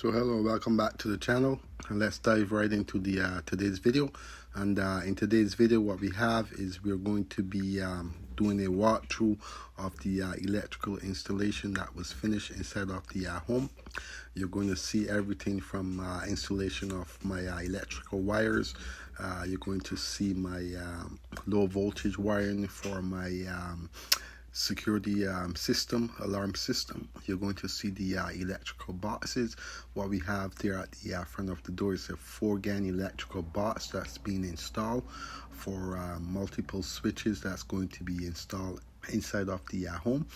So hello, welcome back to the channel, and let's dive right into the today's video. And in today's video, what we have is we're going to be doing a walkthrough of the electrical installation that was finished inside of the home. You're going to see everything from installation of my electrical wires. You're going to see my low voltage wiring for my security system, alarm system. You're going to see the electrical boxes. What we have there at the front of the door is a 4-GAN electrical box that's being installed for multiple switches that's going to be installed inside of the home.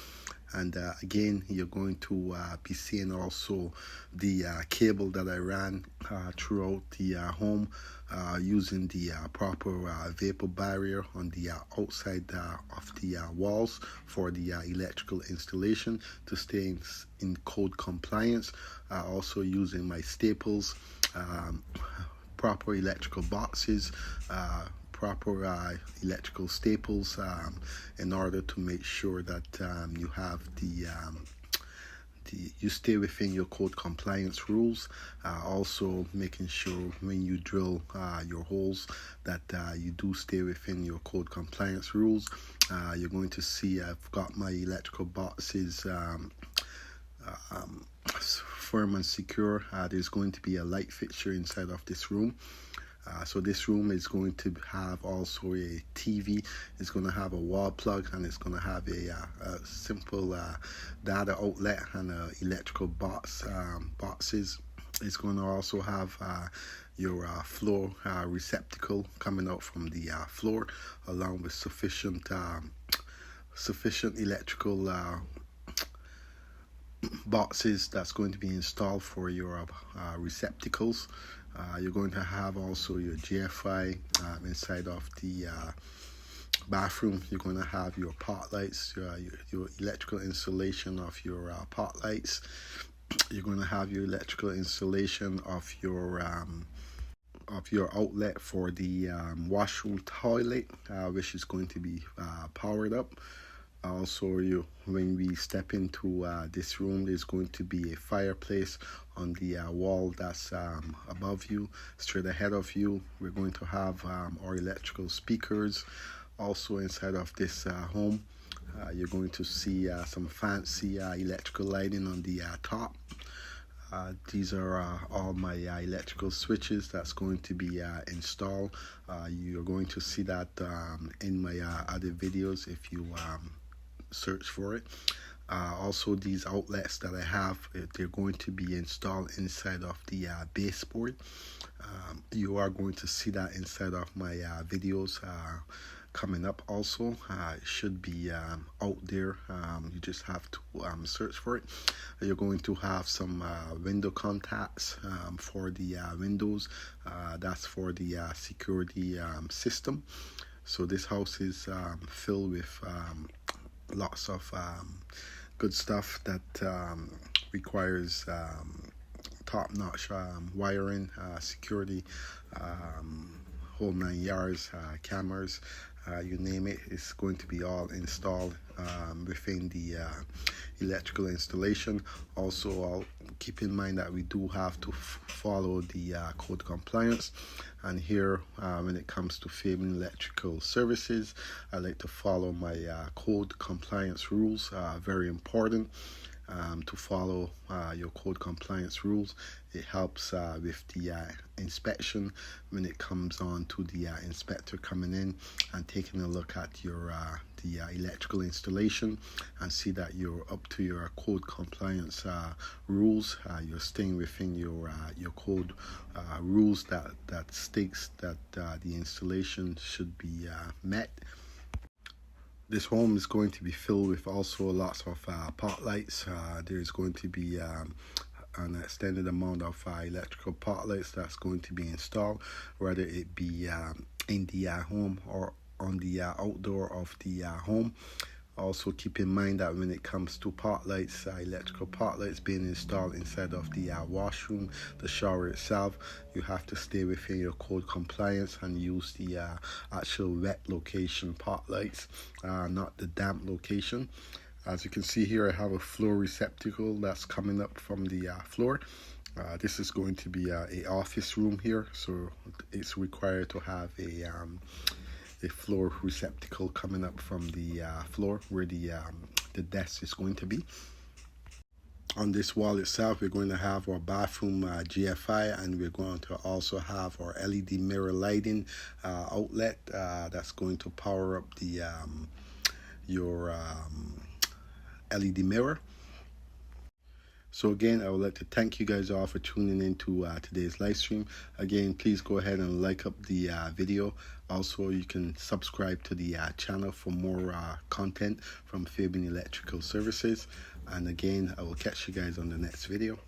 And again, you're going to be seeing also the cable that I ran throughout the home using the proper vapor barrier on the outside of the walls for the electrical installation to stay in code compliance. Also using my staples, proper electrical boxes, proper electrical staples in order to make sure that you have you stay within your code compliance rules. Also making sure when you drill your holes that you do stay within your code compliance rules. You're going to see I've got my electrical boxes firm and secure. There's going to be a light fixture inside of this room. So this room is going to have also a TV. It's going to have a wall plug, and it's going to have a simple data outlet and electrical boxes. It's going to also have your floor receptacle coming out from the floor, along with sufficient electrical boxes that's going to be installed for your receptacles. You're going to have also your GFI inside of the bathroom. You're going to have your pot lights, your electrical installation of your pot lights. You're going to have your electrical installation of your outlet for the washroom toilet, which is going to be powered up. Also, when we step into this room, there's going to be a fireplace on the wall that's above you, straight ahead of you. We're going to have our electrical speakers also inside of this home. You're going to see some fancy electrical lighting on the top. These are all my electrical switches that's going to be installed. You're going to see that in my other videos if you search for it. Also, these outlets that I have, they're going to be installed inside of the baseboard. You are going to see that inside of my videos coming up also. It should be out there. You just have to search for it. You're going to have some window contacts for the windows. That's for the security system. So this house is filled with lots of good stuff that requires top-notch wiring, security, whole 9 yards, cameras, you name it. It's going to be all installed within the electrical installation. Also, I'll keep in mind that we do have to follow the code compliance. And here, when it comes to Fabian Electrical Services, I like to follow my code compliance rules. Very important to follow your code compliance rules. It helps with the inspection when it comes on to the inspector coming in and taking a look at your the electrical installation and see that you're up to your code compliance rules. You're staying within your code rules that states that the installation should be met. This home is going to be filled with also lots of pot lights. There's going to be an extended amount of electrical pot lights that's going to be installed, whether it be in the home or on the outdoor of the home. Also keep in mind that when it comes to pot lights, electrical pot lights being installed inside of the washroom, the shower itself, you have to stay within your code compliance and use the actual wet location pot lights, not the damp location. As you can see here, I have a floor receptacle that's coming up from the floor. This is going to be a office room here, so it's required to have a floor receptacle coming up from the floor where the desk is going to be. On this wall itself, we're going to have our bathroom GFI, and we're going to also have our LED mirror lighting outlet that's going to power up the your LED mirror. So again, I would like to thank you guys all for tuning in to today's live stream. Again, please go ahead and like up the video. Also, you can subscribe to the channel for more content from Fabian Electrical Services. And again, I will catch you guys on the next video.